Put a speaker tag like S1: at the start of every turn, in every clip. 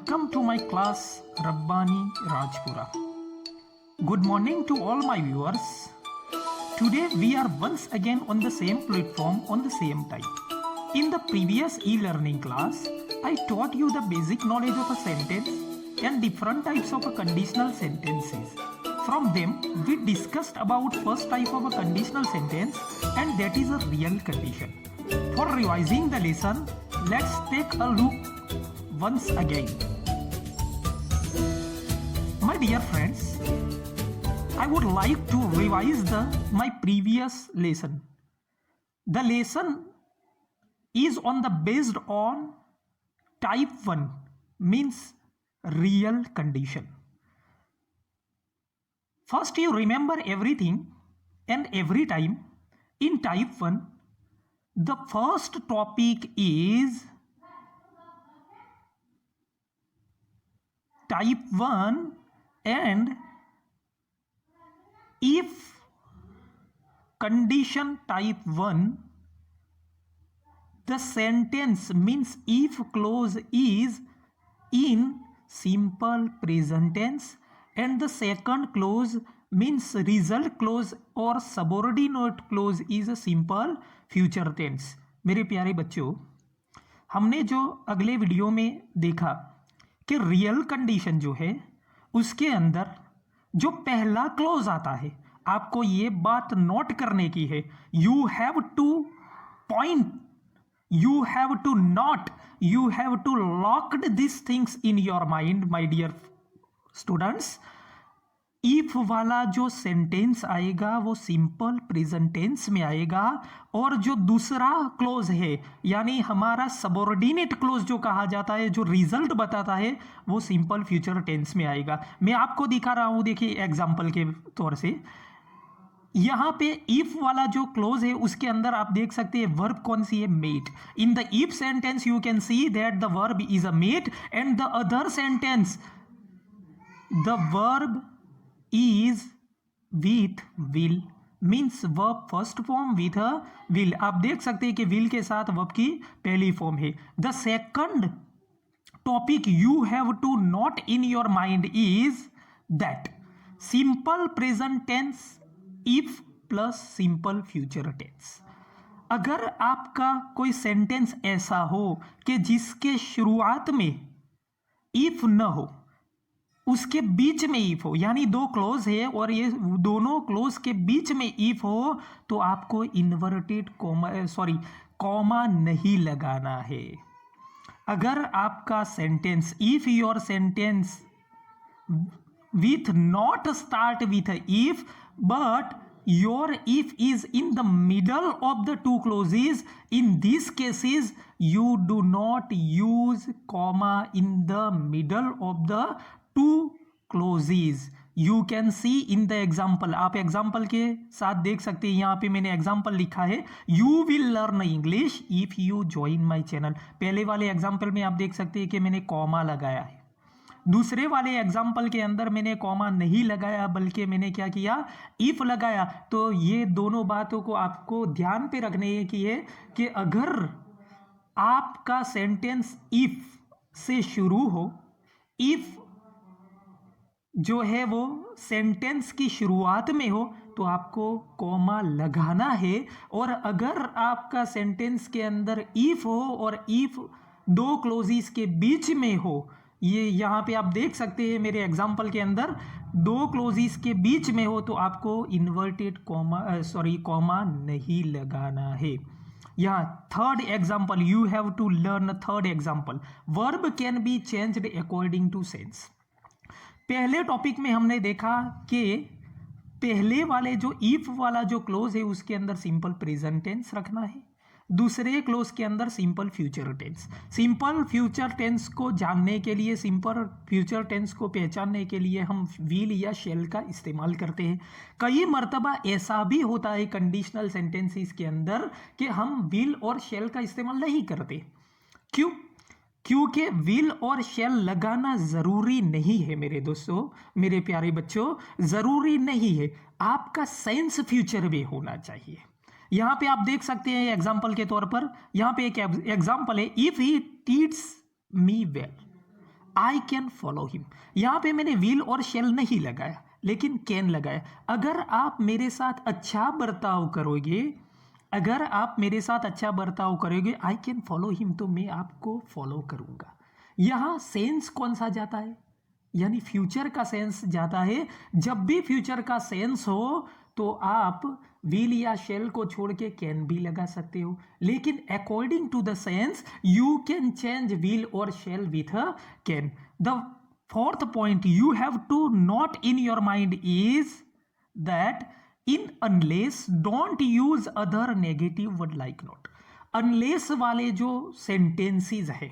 S1: Welcome to my class Rabbani Rajpura. Good morning to all my viewers. Today we are once again on the same platform on the same time. In the previous e-learning class, I taught you the basic knowledge of a sentence and different types of a conditional sentences. From them, we discussed about first type of a conditional sentence, and that is a real condition. For revising the lesson, let's take a look once again. My dear friends, I would like to revise my previous lesson. The lesson is based on type 1, means real condition. First, you remember everything and every time. In type 1, the first topic is type 1, and if condition type 1, the sentence means if clause is in simple present tense, and the second clause means result clause or subordinate clause is a simple future tense. मेरे प्यारे बच्चों, हमने जो अगले video में देखा कि real condition जो है उसके अंदर जो पहला क्लोज आता है, आपको ये बात नोट करने की है. You have to point, you have to note, you have to locked this things in your mind my dear students. If वाला जो सेंटेंस आएगा वो सिंपल प्रेजेंट टेंस में आएगा, और जो दूसरा क्लोज है यानी हमारा सबऑर्डिनेट क्लोज जो कहा जाता है, जो रिजल्ट बताता है, वो सिंपल फ्यूचर टेंस में आएगा. मैं आपको दिखा रहा हूं, देखिए एग्जांपल के तौर से. यहां पे इफ वाला जो क्लोज है उसके अंदर आप देख सकते हैं वर्ब कौन सी है, met. In the if sentence you can see that the verb is a met, and the other sentence the verb is with will, means verb first form with a will. आप देख सकते हैं कि will के साथ verb की पहली form है. The second topic you have to note in your mind is that simple present tense if plus simple future tense. अगर आपका कोई सेंटेंस ऐसा हो कि जिसके शुरुआत में if न हो, उसके बीच में इफ हो, यानी दो क्लोज है और ये दोनों क्लोज के बीच में इफ हो, तो आपको इन्वर्टेड कॉमा नहीं लगाना है. अगर आपका sentence, if your sentence with not start with if but your if is in the middle of the two clauses, in this cases you do not use comma in the middle of the two clauses. You can see in the example. आप example के साथ देख सकते हैं, यहाँ पे मैंने example लिखा है, You will learn English if you join my channel. पहले वाले एग्जाम्पल में आप देख सकते हैं कि मैंने कॉमा लगाया है. दूसरे वाले एग्जाम्पल के अंदर मैंने कॉमा नहीं लगाया, बल्कि मैंने क्या किया, इफ लगाया. तो ये दोनों बातों को आपको ध्यान पे रखने की है कि अगर आपका सेंटेंस इफ से शुरू हो, इफ जो है वो सेंटेंस की शुरुआत में हो, तो आपको कॉमा लगाना है. और अगर आपका सेंटेंस के अंदर इफ हो और इफ दो क्लोजेस के बीच में हो, ये यहाँ पे आप देख सकते हैं मेरे एग्जाम्पल के अंदर दो क्लोजेस के बीच में हो, तो आपको इन्वर्टेड कॉमा नहीं लगाना है. यहाँ third example, you have to learn third example, verb can be changed according to sense. पहले टॉपिक में हमने देखा कि पहले वाले जो इफ वाला जो क्लोज है उसके अंदर सिंपल प्रेजेंट टेंस रखना है, दूसरे क्लोज के अंदर simple future tense. Simple future tense को जानने के लिए, सिंपल फ्यूचर टेंस को पहचानने के लिए हम विल या शेल का इस्तेमाल करते हैं. कई मर्तबा ऐसा भी होता है कंडीशनल सेंटेंसेस के अंदर कि हम विल और शेल का इस्तेमाल नहीं करते. क्यों? क्योंकि विल और शेल लगाना ज़रूरी नहीं है मेरे दोस्तों, मेरे प्यारे बच्चों, ज़रूरी नहीं है. आपका सेंस फ्यूचर में होना चाहिए. यहाँ पे आप देख सकते हैं एग्जाम्पल के तौर पर, यहाँ पे एक एग्जाम्पल है, if he treats me well. I can follow him. यहाँ पे मैंने विल और शेल नहीं लगाया लेकिन कैन लगाया। अगर आप मेरे साथ अच्छा बर्ताव करोगे, अगर आप मेरे साथ अच्छा बर्ताव करोगे, आई कैन फॉलो हिम, तो मैं आपको फॉलो करूंगा। यहाँ सेंस कौन सा जाता है, यानी फ्यूचर का सेंस जाता है। जब भी फ्यूचर का सेंस हो तो आप विल या शेल को छोड़ के कैन भी लगा सकते हो, लेकिन according to the sense you can change will और shall with a can. The fourth point you have to note in your mind is that in unless don't use other negative word like not। unless वाले जो sentences है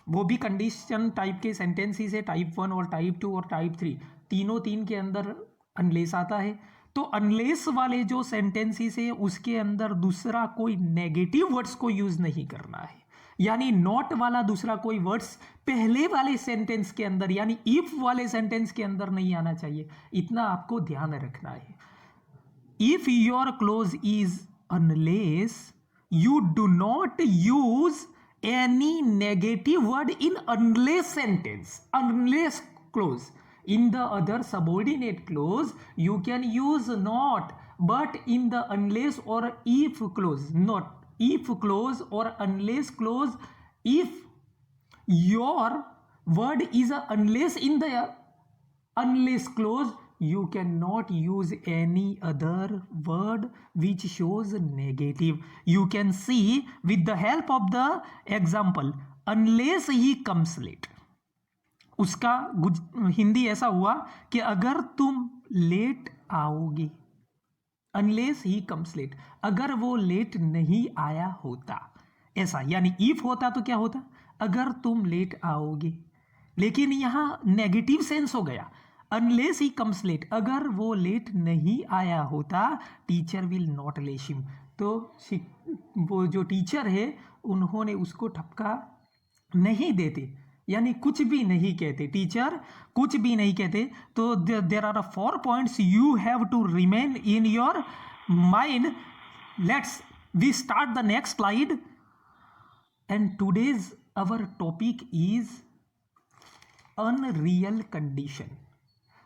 S1: वो भी condition type के sentences है, type 1 और type 2 और type 3, तीनों तीन के अंदर अनलेस आता है। तो अनलेस वाले जो सेंटेंसेस है उसके अंदर दूसरा कोई नेगेटिव वर्ड्स को यूज नहीं करना है, यानी नॉट वाला दूसरा कोई वर्ड्स पहले वाले सेंटेंस के अंदर यानी इफ वाले सेंटेंस के अंदर नहीं आना चाहिए, इतना आपको ध्यान रखना है। If your close is unless you do not use any negative word in unless sentence, unless clause. In the other subordinate clause you can use not, but in the unless or if clause, not if clause or unless clause, if your word is a unless in the unless clause you cannot use any other word which shows negative. You can see with the help of the example unless he comes late। उसका हिंदी ऐसा हुआ कि अगर तुम late आओगे, unless he comes late, अगर वो late नहीं आया होता, ऐसा यानी इफ होता तो क्या होता, अगर तुम लेट आओगे, लेकिन यहां नेगेटिव सेंस हो गया। अनलेस ही कम्स लेट, अगर वो लेट नहीं आया होता टीचर विल नॉट लेश हिम, तो वो जो टीचर है उन्होंने उसको ठपका नहीं देते, यानी कुछ भी नहीं कहते, टीचर कुछ भी नहीं कहते। तो there are 4 points you have to remain in your mind. Let's we start the next slide and today's our topic is unreal condition।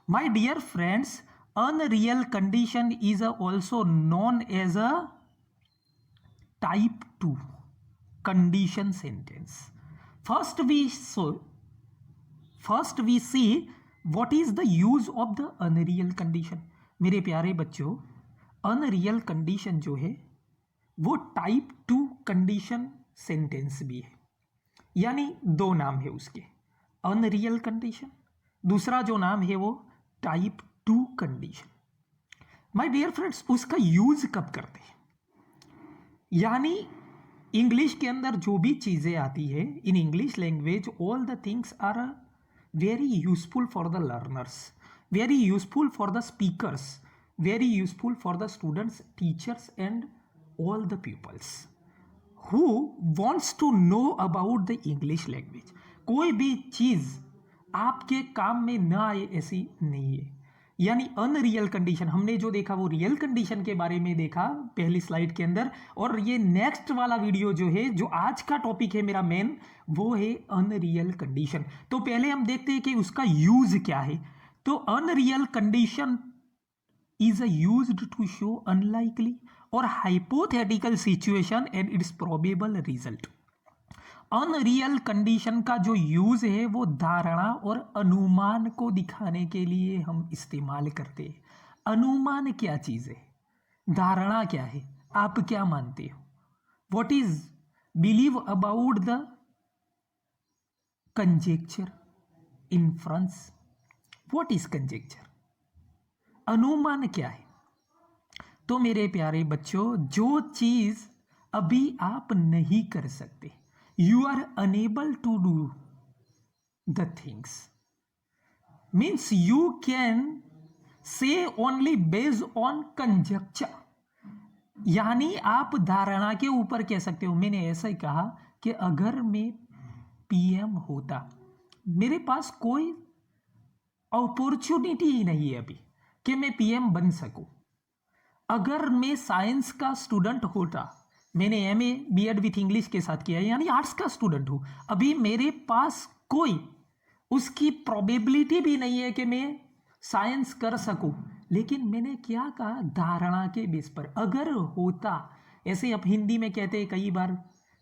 S1: My dear friends, unreal condition is also known as a type 2 condition sentence। First we see what is the use of the unreal condition। मेरे प्यारे बच्चों, unreal condition जो है वो type 2 condition sentence भी है, यानी दो नाम है उसके, अनरियल कंडीशन, दूसरा जो नाम है वो type 2 condition. My dear friends, उसका यूज कब करते हैं, यानी इंग्लिश के अंदर जो भी चीजें आती है in English language all the things are very useful for the learners, very useful for the speakers, very useful for the students, teachers and all the peoples who wants to know about the English language. कोई भी चीज आपके काम में ना आए ऐसी नहीं है, यानी अनरियल कंडीशन हमने जो देखा वो रियल कंडीशन के बारे में देखा पहली स्लाइड के अंदर, और ये नेक्स्ट वाला वीडियो जो है जो आज का टॉपिक है मेरा मेन वो है अनरियल कंडीशन। तो पहले हम देखते हैं कि उसका यूज क्या है। तो unreal condition is used to show unlikely और hypothetical situation and it's probable result. Unreal condition का जो यूज है वो धारणा और अनुमान को दिखाने के लिए हम इस्तेमाल करते हैं। अनुमान क्या चीज है, धारणा क्या है, आप क्या मानते हो, what is believe about the conjecture, inference, what is conjecture, अनुमान क्या है। तो मेरे प्यारे बच्चों, जो चीज अभी आप नहीं कर सकते, you are unable to do the things, means you can say only based on conjecture, यानी आप धारणा के ऊपर कह सकते हो। मैंने ऐसा ही कहा कि अगर मैं पीएम होता, मेरे पास कोई अपॉर्चुनिटी ही नहीं है अभी कि मैं पीएम बन सकूं। अगर मैं साइंस का स्टूडेंट होता, मैंने एमए बीएड विथ इंग्लिश के साथ किया है, यानी आर्ट्स का स्टूडेंट हूं, अभी मेरे पास कोई उसकी प्रोबेबिलिटी भी नहीं है कि मैं साइंस कर सकूं, लेकिन मैंने क्या कहा, धारणा के बेस पर अगर होता, ऐसे अब हिंदी में कहते हैं कई बार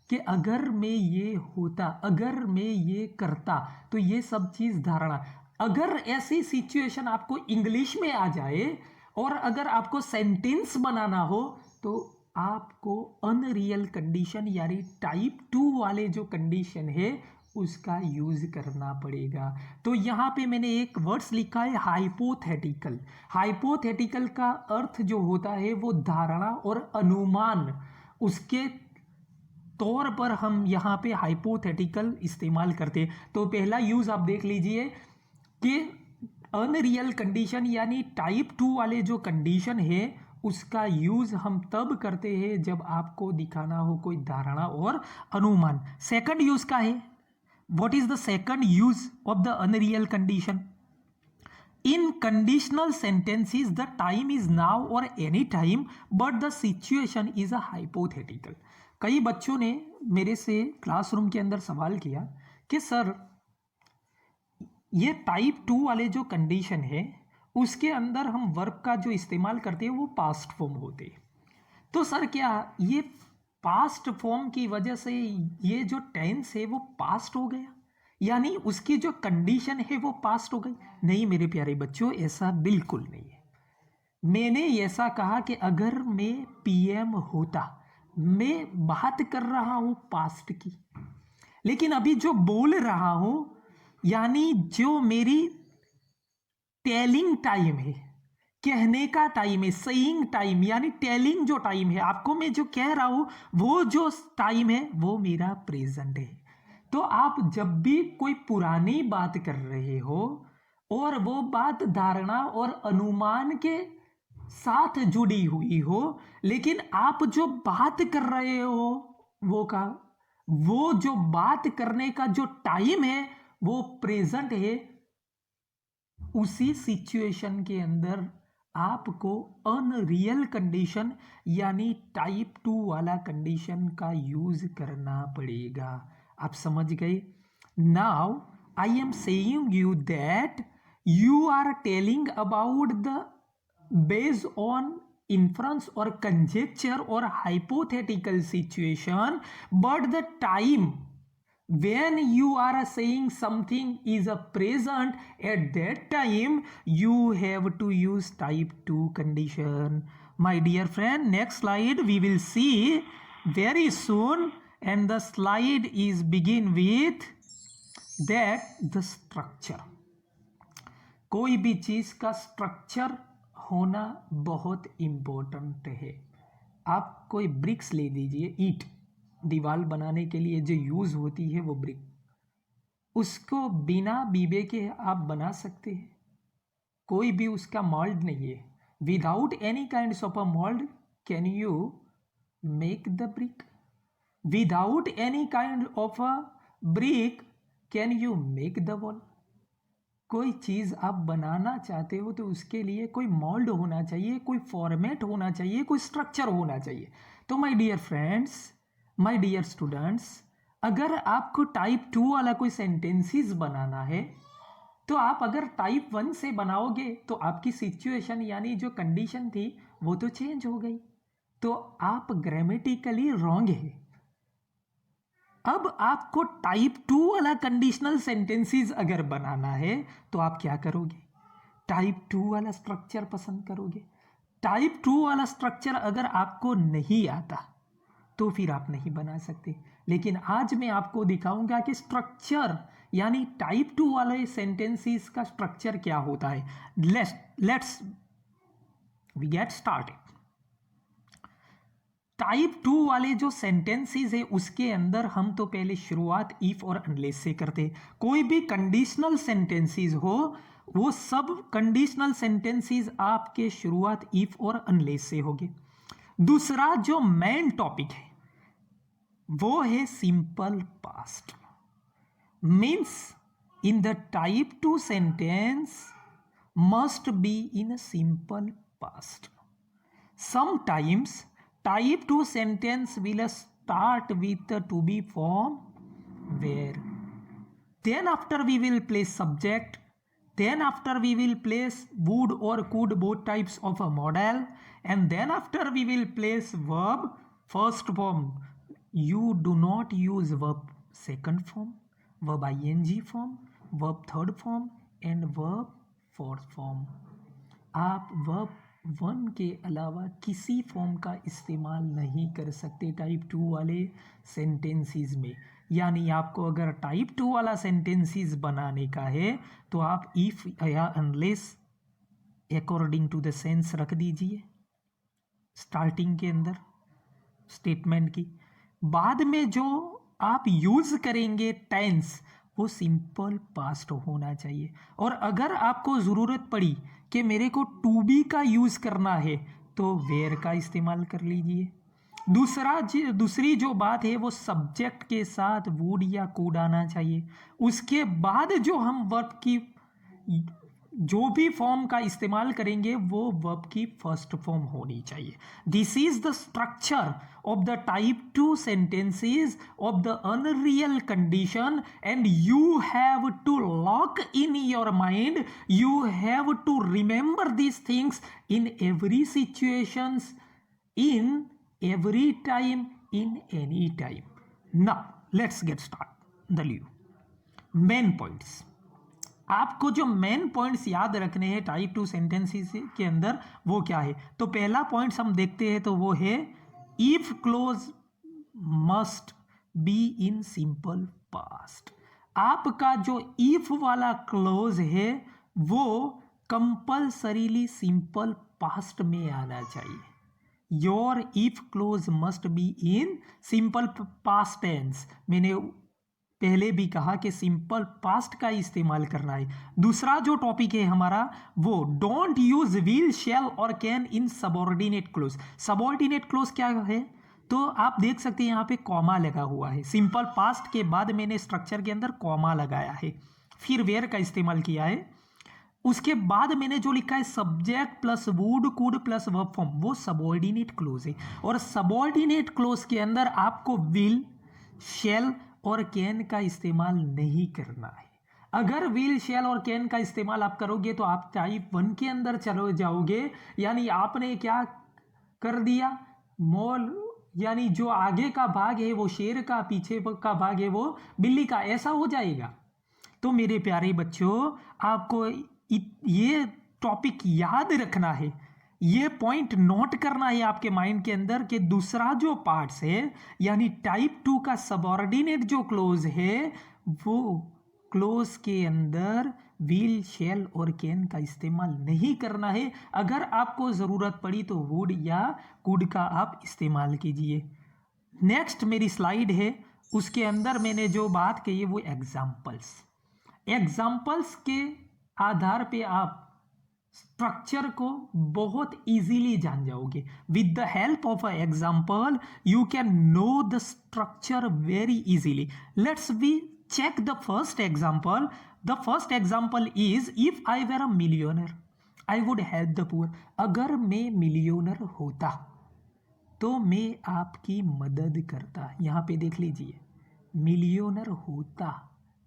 S1: कि अगर मैं ये होता, अगर मैं ये करता, तो ये सब चीज धारणा। अगर ऐसी सिचुएशन आपको इंग्लिश में आ जाए और अगर आपको सेंटेंस बनाना हो तो आपको अनरियल कंडीशन यानी टाइप 2 वाले जो कंडीशन है उसका यूज करना पड़ेगा। तो यहाँ पे मैंने एक वर्ड्स लिखा है हाइपोथेटिकल। हाइपोथेटिकल का अर्थ जो होता है वो धारणा और अनुमान, उसके तौर पर हम यहाँ पे हाइपोथेटिकल इस्तेमाल करते हैं। तो पहला यूज आप देख लीजिए कि अनरियल कंडीशन यानी टाइप 2 वाले जो कंडीशन है उसका यूज हम तब करते हैं जब आपको दिखाना हो कोई धारणा और अनुमान। सेकंड यूज का है, what is the second use of the unreal condition? In conditional sentences, the time is now or any time, but the situation is a hypothetical. कई बच्चों ने मेरे से क्लासरूम के अंदर सवाल किया कि सर ये टाइप 2 वाले जो कंडीशन है उसके अंदर हम वर्ब का जो इस्तेमाल करते हैं वो पास्ट फॉर्म होते हैं, तो सर क्या ये पास्ट फॉर्म की वजह से ये जो टेंस है वो पास्ट हो गया, यानी उसकी जो कंडीशन है वो पास्ट हो गई? नहीं मेरे प्यारे बच्चों, ऐसा बिल्कुल नहीं है। मैंने ऐसा कहा कि अगर मैं पीएम होता, मैं बात कर रहा हूं पास्ट की, लेकिन अभी जो बोल रहा हूं यानी जो मेरी टेलिंग टाइम है, कहने का टाइम है, सेइंग टाइम यानी टेलिंग जो टाइम है, आपको मैं जो कह रहा हूं वो जो टाइम है वो मेरा प्रेजेंट है। तो आप जब भी कोई पुरानी बात कर रहे हो और वो बात धारणा और अनुमान के साथ जुड़ी हुई हो, लेकिन आप जो बात कर रहे हो वो जो बात करने का जो टाइम है वो प्रेजेंट है, उसी सिचुएशन के अंदर आपको अनरियल कंडीशन यानी टाइप 2 वाला कंडीशन का यूज करना पड़ेगा। आप समझ गए? Now I am saying you that you are telling about the based on inference or conjecture or hypothetical situation, but the time when you are saying something is a present, at that time you have to use type 2 condition. My dear friend, next slide we will see very soon, and the slide is begin with that the structure. कोई भी चीज का structure होना बहुत important है। आप कोई BRICS ले लीजिए, ईंट दीवार बनाने के लिए जो यूज होती है वो ब्रिक, उसको बिना बीबे के आप बना सकते हैं, कोई भी उसका मोल्ड नहीं है। Without any kind of a mould can you make the brick? Without any kind of a brick can you make the wall? कोई चीज़ आप बनाना चाहते हो तो उसके लिए कोई मोल्ड होना चाहिए, कोई फॉर्मेट होना चाहिए, कोई स्ट्रक्चर होना चाहिए। तो my dear friends, my dear students, अगर आपको टाइप 2 वाला कोई सेंटेंसेस बनाना है तो आप अगर टाइप 1 से बनाओगे तो आपकी सिचुएशन यानी जो कंडीशन थी वो तो चेंज हो गई, तो आप ग्रामेटिकली रॉन्ग है। अब आपको टाइप 2 वाला कंडीशनल सेंटेंसेस अगर बनाना है तो आप क्या करोगे? टाइप 2 वाला स्ट्रक्चर पसंद करोगे। टाइप 2 वाला स्ट्रक्चर अगर आपको नहीं आता तो फिर आप नहीं बना सकते, लेकिन आज मैं आपको दिखाऊंगा कि स्ट्रक्चर यानी टाइप 2 वाले सेंटेंसेस का स्ट्रक्चर क्या होता है। Let's we get started. Type 2 वाले जो सेंटेंसेस है उसके अंदर हम तो पहले शुरुआत इफ और अनलेस से करते। कोई भी कंडीशनल सेंटेंसेस हो वो सब कंडीशनल सेंटेंसेस आपके शुरुआत इफ और अनलेस से होगी। दूसरा जो मेन टॉपिक है वो है simple past. Means in the type 2 sentence must be in a simple past. Sometimes type 2 sentence will start with the to be form where, then after we will place subject, then after we will place would or could, both types of a modal, and then after we will place verb first form. You do not use verb second form, verb ing form, verb third form and verb fourth form. आप verb 1 के अलावा किसी form का इस्तेमाल नहीं कर सकते type 2 वाले सेंटेंसेस में। यानी आपको अगर टाइप 2 वाला सेंटेंसेस बनाने का है तो आप इफ या unless according to the sense रख दीजिए स्टार्टिंग के अंदर स्टेटमेंट की। बाद में जो आप यूज करेंगे टेंस वो सिंपल पास्ट होना चाहिए। और अगर आपको ज़रूरत पड़ी कि मेरे को टू बी का यूज़ करना है तो वेयर का इस्तेमाल कर लीजिए। दूसरी जो बात है वो सब्जेक्ट के साथ वुड या कुड आना चाहिए। उसके बाद जो हम वर्ब की जो भी फॉर्म का इस्तेमाल करेंगे वो वर्ब की फर्स्ट फॉर्म होनी चाहिए। This is the structure of the type 2 sentences of the unreal condition and you have to lock in your mind, you have to remember these things in every situations, in every time, in any time. Now let's get start the main points. आपको जो main points याद रखने हैं type 2 sentences के अंदर वो क्या है। तो पहला पॉइंट्स हम देखते हैं तो वो है if clause must be in simple past. आपका जो इफ वाला क्लोज है वो कंपल्सरीली सिंपल पास्ट में आना चाहिए। Your if clause must be in simple past tense. मैंने पहले भी कहा कि सिंपल पास्ट का इस्तेमाल करना है। दूसरा जो टॉपिक है हमारा वो डोंट यूज विल, शैल और can in subordinate close. Subordinate close क्या है तो आप देख सकते हैं यहाँ पे कॉमा लगा हुआ है। सिंपल पास्ट के बाद मैंने स्ट्रक्चर के अंदर कॉमा लगाया है, फिर वेयर का इस्तेमाल किया है। उसके बाद मैंने जो लिखा है subject plus would could plus verb form, वो सबऑर्डिनेट क्लोज है। और सबऑर्डिनेट क्लोज के अंदर आपको विल, शैल और कैन का इस्तेमाल नहीं करना है। अगर विल, शैल और कैन का इस्तेमाल आप करोगे तो आप टाइप 1 के अंदर चले जाओगे। यानी आपने क्या कर दिया, मोल यानी जो आगे का भाग है वो शेर का, पीछे का भाग है वो बिल्ली का, ऐसा हो जाएगा। तो मेरे प्यारे बच्चों आपको ये टॉपिक याद रखना है, ये पॉइंट नोट करना है आपके माइंड के अंदर कि दूसरा जो पार्ट्स है यानी टाइप 2 का सबऑर्डिनेट जो क्लोज है वो क्लोज के अंदर विल, शैल और कैन का इस्तेमाल नहीं करना है। अगर आपको ज़रूरत पड़ी तो वुड या कुड का आप इस्तेमाल कीजिए। नेक्स्ट मेरी स्लाइड है, उसके अंदर मैंने जो बात कही है वो एग्जाम्पल्स के आधार पे आप स्ट्रक्चर को बहुत इजीली जान जाओगे। With the help of a example you can know the structure very easily. Let's be check the first example. The first example is if I were a millionaire I would help the poor. अगर मैं millionaire होता तो मैं आपकी मदद करता। यहाँ पे देख लीजिए, मिलियनर होता,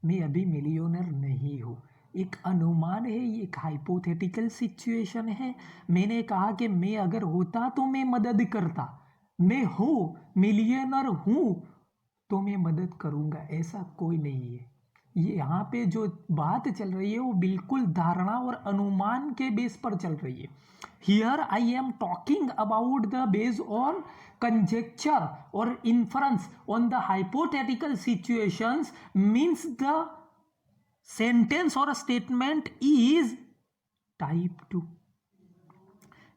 S1: मैं अभी मिलियनर नहीं हूँ, एक अनुमान है, ये एक हाइपोथेटिकल सिचुएशन है। मैंने कहा कि मैं अगर होता तो मैं मदद करता, मैं हूँ मिलियनर हूँ तो मैं मदद करूँगा, ऐसा कोई नहीं है। ये यहाँ पे जो बात चल रही है वो बिल्कुल धारणा और अनुमान के बेस पर चल रही है। Here I am talking about the base on conjecture और inference on the hypothetical situations means the sentence और स्टेटमेंट इज टाइप 2।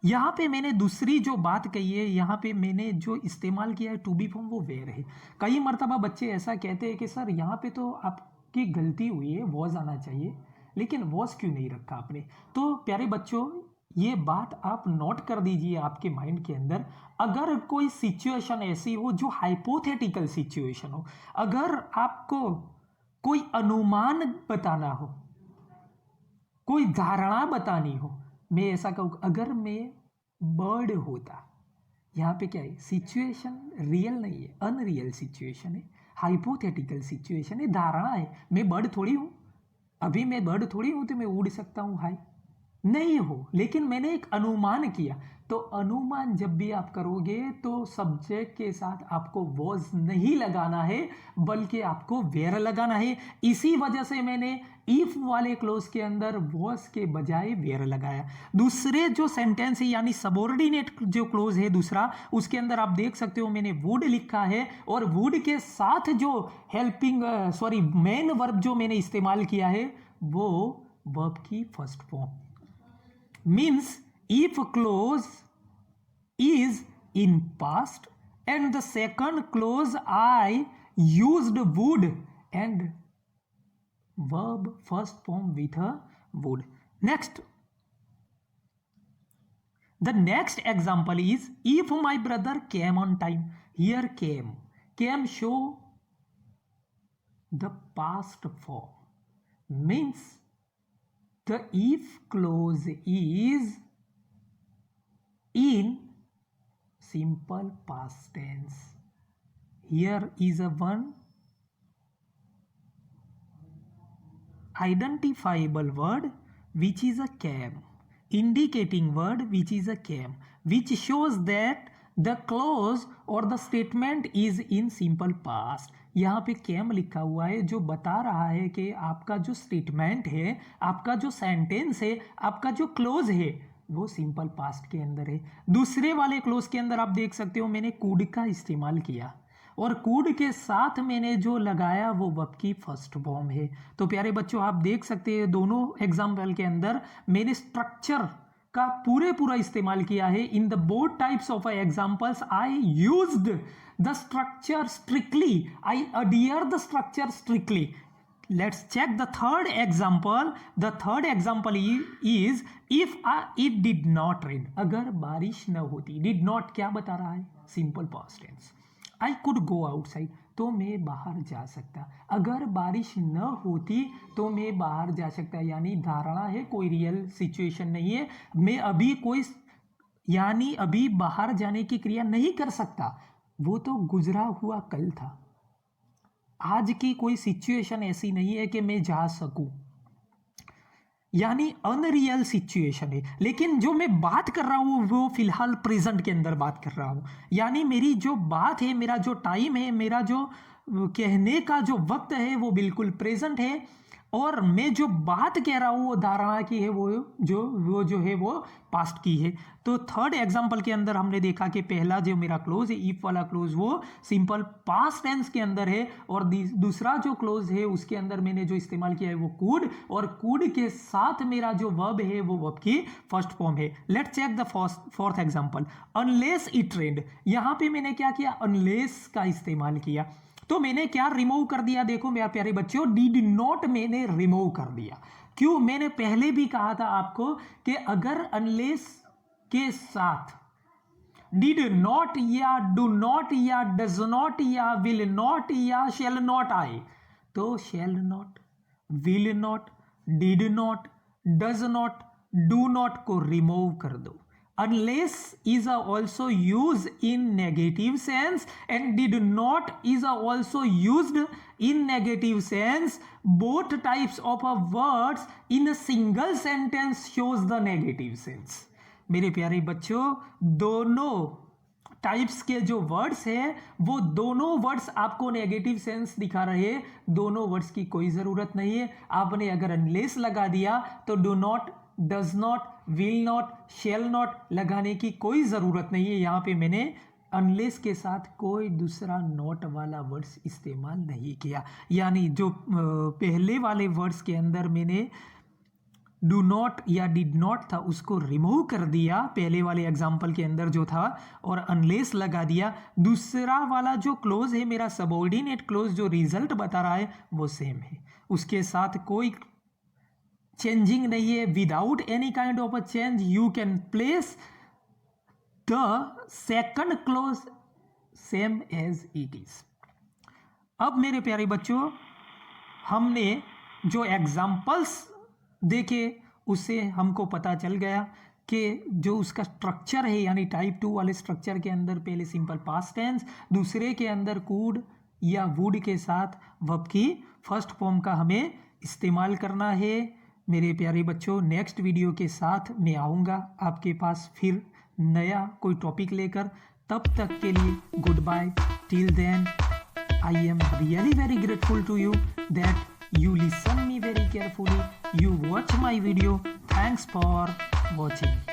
S1: यहां पे मैंने दूसरी जो बात कही है, यहां पे मैंने जो इस्तेमाल किया है टू बी फॉर्म वो वेयर है। कई मर्तबा बच्चे ऐसा कहते हैं कि सर यहाँ पे तो आपकी गलती हुई है, वॉज आना चाहिए, लेकिन वॉज क्यों नहीं रखा आपने। तो प्यारे बच्चों ये बात आप नोट कर दीजिए आपके माइंड के अंदर। अगर कोई सिचुएशन ऐसी हो जो हाइपोथेटिकल सिचुएशन हो, अगर आपको कोई अनुमान बताना हो, कोई धारणा बतानी हो, मैं ऐसा कहूँ अगर मैं बर्ड होता, यहाँ पे क्या है सिचुएशन रियल नहीं है, अनरियल सिचुएशन है। हाइपोथेटिकल सिचुएशन है, धारणा है। मैं बर्ड थोड़ी हूँ, अभी मैं बर्ड थोड़ी हूँ तो मैं उड़ सकता हूँ हाई, नहीं हो, लेकिन मैंने एक अनुमान किया। तो अनुमान जब भी आप करोगे तो सब्जेक्ट के साथ आपको वॉज नहीं लगाना है, बल्कि आपको वेयर लगाना है। इसी वजह से मैंने इफ वाले क्लोज के अंदर वॉज के बजाय वेयर लगाया। दूसरे जो सेंटेंस है यानी सबऑर्डिनेट जो क्लोज है दूसरा, उसके अंदर आप देख सकते हो मैंने वुड लिखा है, और वुड के साथ जो हेल्पिंग मेन वर्ब जो मैंने इस्तेमाल किया है वो वर्ब की first form. Means if clause is in past and the second clause I used would and verb first form with a would. Next, the next example is if my brother came on time. Here came show the past form, means the if clause is in simple past tense. Here is a one identifiable word which is a came, indicating word which is a came, which shows that the clause or the statement is in simple past. यहाँ पे cam लिखा हुआ है जो बता रहा है कि आपका जो स्टेटमेंट है, आपका जो सेंटेंस है, आपका जो क्लोज है वो सिंपल पास्ट के अंदर है। दूसरे वाले क्लोज के अंदर आप देख सकते हो मैंने कुड का इस्तेमाल किया, और कुड के साथ मैंने जो लगाया वो वर्ब की फर्स्ट फॉर्म है। तो प्यारे बच्चों आप देख सकते हैं दोनों एग्जाम्पल के अंदर मैंने स्ट्रक्चर का पूरा इस्तेमाल किया है। In the both types of examples I used the structure strictly, I adhere the structure strictly. Let's check the third example. The third example is if it did not rain. अगर बारिश न होती, did not क्या बता रहा है? Simple past tense. I could go outside. तो मैं बाहर जा सकता। अगर बारिश न होती तो मैं बाहर जा सकता, यानी धारणा है, कोई रियल सिचुएशन नहीं है। मैं अभी कोई यानी अभी बाहर जाने की क्रिया नहीं कर सकता, वो तो गुजरा हुआ कल था। आज की कोई सिचुएशन ऐसी नहीं है कि मैं जा सकूं, यानी अनरियल सिचुएशन है। लेकिन जो मैं बात कर रहा हूं वो फिलहाल प्रेजेंट के अंदर बात कर रहा हूं, यानी मेरी जो बात है, मेरा जो टाइम है, मेरा जो कहने का जो वक्त है वो बिल्कुल प्रेजेंट है, और मैं जो बात कह रहा हूं वो धारणा की है, वो जो है वो पास्ट की है। तो थर्ड एग्जांपल के अंदर हमने देखा कि पहला जो मेरा क्लोज है इफ वाला क्लोज वो सिंपल पास्ट टेंस के अंदर है, और दूसरा जो क्लोज है उसके अंदर मैंने जो इस्तेमाल किया है वो कुड, और कुड के साथ मेरा जो वर्ब है वो वर्ब की फर्स्ट फॉर्म है। Let's check the fourth example, unless it rained. यहां पे मैंने क्या किया, अनलेस का इस्तेमाल किया। तो मैंने क्या रिमूव कर दिया, देखो मेरे प्यारे बच्चों, डिड नॉट मैंने रिमूव कर दिया। क्यों? मैंने पहले भी कहा था आपको कि अगर अनलेस के साथ डिड नॉट या डू नॉट या डज नॉट या विल नॉट या शैल नॉट आए, तो shall not, will not, did not, does not, do not को रिमूव कर दो। Unless is also used in negative sense and did not is also used in negative sense. Both types of words in a single sentence shows the negative sense. मेरे प्यारे बच्चों, दोनों types के जो words हैं वो दोनों वर्ड्स आपको नेगेटिव सेंस दिखा रहे हैं। दोनों वर्ड्स की कोई ज़रूरत नहीं है। आपने अगर अनलेस लगा दिया तो do not, does not, will not, shall not लगाने की कोई ज़रूरत नहीं है। यहाँ पे मैंने अनलेस के साथ कोई दूसरा नॉट वाला वर्ड्स इस्तेमाल नहीं किया, यानी जो पहले वाले वर्ड्स के अंदर मैंने डू नॉट या डिड नॉट था उसको रिमूव कर दिया पहले वाले एग्जाम्पल के अंदर जो था, और अनलेस लगा दिया। दूसरा वाला जो क्लोज है मेरा सबऑर्डिनेट क्लोज, जो रिजल्ट बता रहा है वो सेम है, उसके साथ कोई चेंजिंग नहीं है। Without any kind of a change you can place the second clause same as it is. अब मेरे प्यारे बच्चों, हमने जो एग्जाम्पल्स देखे उससे हमको पता चल गया कि जो उसका स्ट्रक्चर है, यानी टाइप 2 वाले स्ट्रक्चर के अंदर पहले सिंपल पास्ट टेंस, दूसरे के अंदर कुड, या वुड के साथ वर्ब की फर्स्ट फॉर्म का हमें इस्तेमाल करना है। मेरे प्यारे बच्चों, नेक्स्ट वीडियो के साथ मैं आऊँगा आपके पास फिर नया कोई टॉपिक लेकर। तब तक के लिए goodbye. Till then I am really very grateful to you that you listen me very carefully, you watch my video. Thanks for watching.